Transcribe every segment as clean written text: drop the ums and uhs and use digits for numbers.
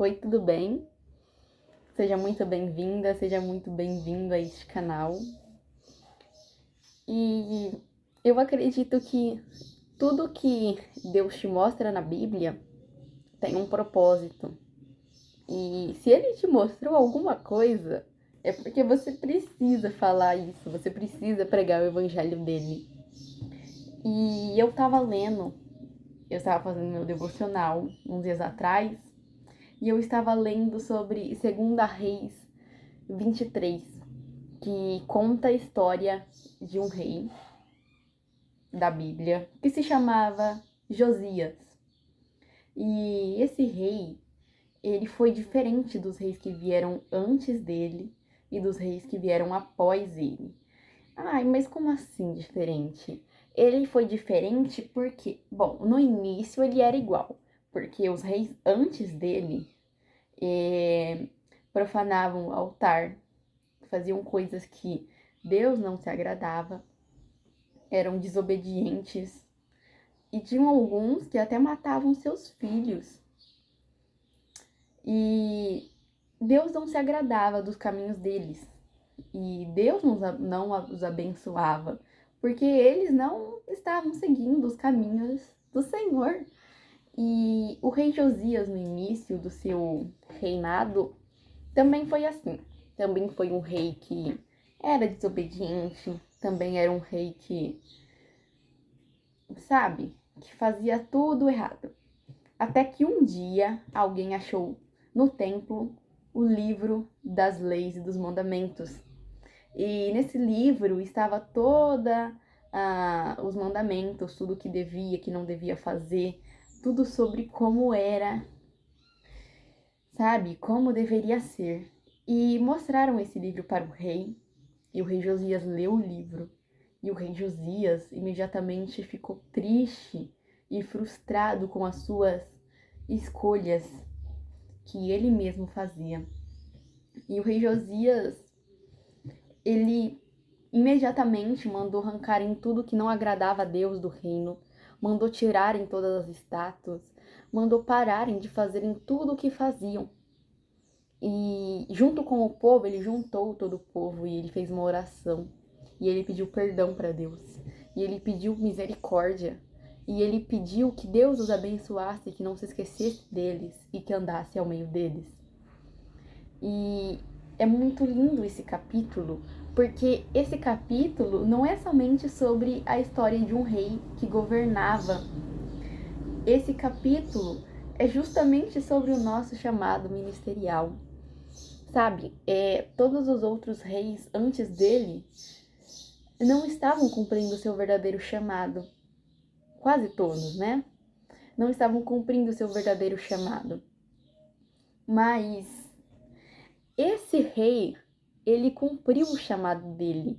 Oi, tudo bem? Seja muito bem-vinda, seja muito bem-vindo a este canal. E eu acredito que tudo que Deus te mostra na Bíblia tem um propósito. E se Ele te mostrou alguma coisa, é porque você precisa falar isso, você precisa pregar o evangelho dele. E eu estava fazendo meu devocional uns dias atrás, e eu estava lendo sobre 2 Reis 23, que conta a história de um rei da Bíblia que se chamava Josias. E esse rei, ele foi diferente dos reis que vieram antes dele e dos reis que vieram após ele. Ai, mas como assim diferente? Ele foi diferente porque, bom, no início ele era igual, porque os reis antes dele profanavam o altar, faziam coisas que Deus não se agradava, eram desobedientes e tinham alguns que até matavam seus filhos. E Deus não se agradava dos caminhos deles. E Deus não os abençoava, porque eles não estavam seguindo os caminhos do Senhor. E o rei Josias, no início do seu reinado, também foi assim. Também foi um rei que era desobediente, também era um rei que, sabe, que fazia tudo errado. Até que um dia alguém achou no templo o livro das leis e dos mandamentos. E nesse livro estava toda os mandamentos, tudo que devia, que não devia fazer, tudo sobre como era, sabe, como deveria ser. E mostraram esse livro para o rei, e o rei Josias leu o livro. E o rei Josias imediatamente ficou triste e frustrado com as suas escolhas que ele mesmo fazia. E o rei Josias, ele imediatamente mandou arrancarem tudo que não agradava a Deus do reino, mandou tirarem todas as estátuas, mandou pararem de fazerem tudo o que faziam. E junto com o povo, ele juntou todo o povo e ele fez uma oração. E ele pediu perdão para Deus. E ele pediu misericórdia. E ele pediu que Deus os abençoasse, que não se esquecesse deles e que andasse ao meio deles. E é muito lindo esse capítulo, porque esse capítulo não é somente sobre a história de um rei que governava. Esse capítulo é justamente sobre o nosso chamado ministerial. Sabe, todos os outros reis antes dele não estavam cumprindo o seu verdadeiro chamado. Quase todos, né? Não estavam cumprindo o seu verdadeiro chamado. Mas esse rei, ele cumpriu o chamado dele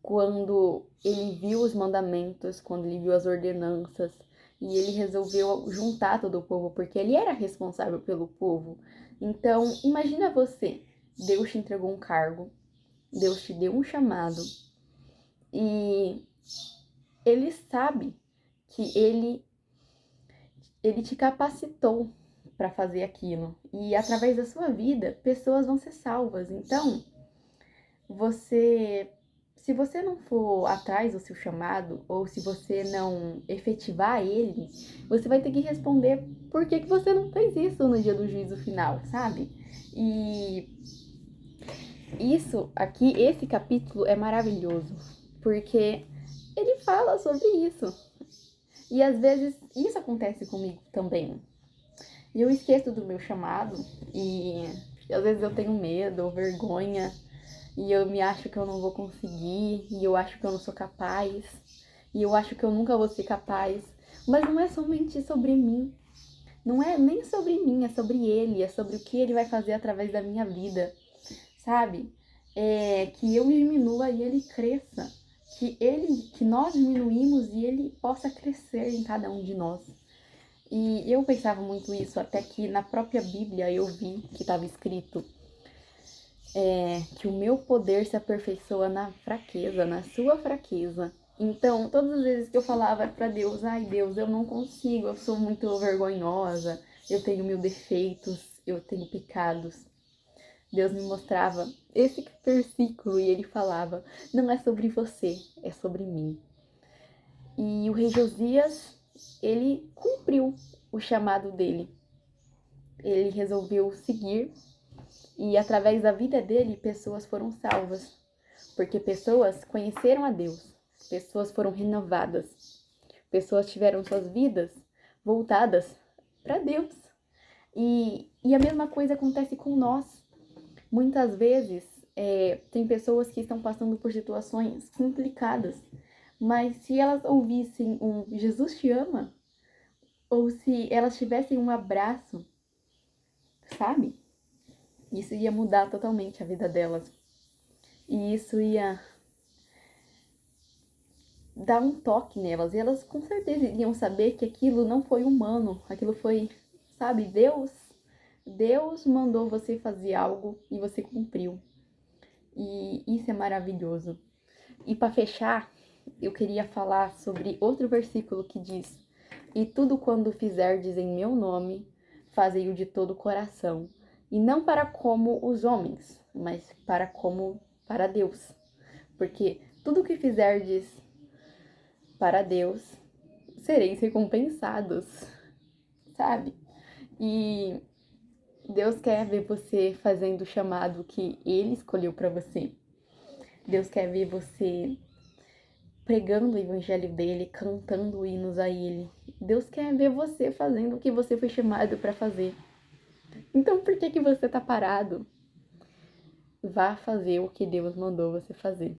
quando ele viu os mandamentos, quando ele viu as ordenanças, e ele resolveu juntar todo o povo, porque ele era responsável pelo povo. Então, imagina você, Deus te entregou um cargo, Deus te deu um chamado, e ele sabe que ele te capacitou para fazer aquilo. E através da sua vida, pessoas vão ser salvas. Então, se você não for atrás do seu chamado, ou se você não efetivar ele, você vai ter que responder por que você não fez isso no dia do juízo final, sabe? E isso aqui, esse capítulo é maravilhoso, porque ele fala sobre isso. E às vezes isso acontece comigo também. E eu esqueço do meu chamado, e às vezes eu tenho medo ou vergonha, e eu me acho que eu não vou conseguir, e eu acho que eu não sou capaz, e eu acho que eu nunca vou ser capaz. Mas não é somente sobre mim, não é nem sobre mim, é sobre ele, é sobre o que ele vai fazer através da minha vida, sabe? Que eu diminua e ele cresça, que nós diminuímos e ele possa crescer em cada um de nós. E eu pensava muito isso, até que na própria Bíblia eu vi que estava escrito que o meu poder se aperfeiçoa na fraqueza, na sua fraqueza. Então, todas as vezes que eu falava para Deus, ai Deus, eu não consigo, eu sou muito vergonhosa, eu tenho mil defeitos, eu tenho pecados. Deus me mostrava esse versículo e ele falava: não é sobre você, é sobre mim. E o rei Josias, ele cumpriu o chamado dele. Ele resolveu seguir e através da vida dele, pessoas foram salvas. Porque pessoas conheceram a Deus, pessoas foram renovadas, pessoas tiveram suas vidas voltadas para Deus. E a mesma coisa acontece com nós. Muitas vezes tem pessoas que estão passando por situações complicadas, mas se elas ouvissem um Jesus te ama, ou se elas tivessem um abraço, sabe? Isso ia mudar totalmente a vida delas. E isso ia dar um toque nelas. E elas com certeza iriam saber que aquilo não foi humano. Aquilo foi, sabe, Deus. Deus mandou você fazer algo e você cumpriu. E isso é maravilhoso. E para fechar, eu queria falar sobre outro versículo que diz: e tudo quando fizerdes em meu nome, fazei-o de todo o coração. E não para como os homens, mas para Deus. Porque tudo que fizerdes para Deus, sereis recompensados, sabe? E Deus quer ver você fazendo o chamado que Ele escolheu para você. Deus quer ver você pregando o evangelho dele, cantando hinos a Ele. Deus quer ver você fazendo o que você foi chamado para fazer. Então por que você tá parado? Vá fazer o que Deus mandou você fazer.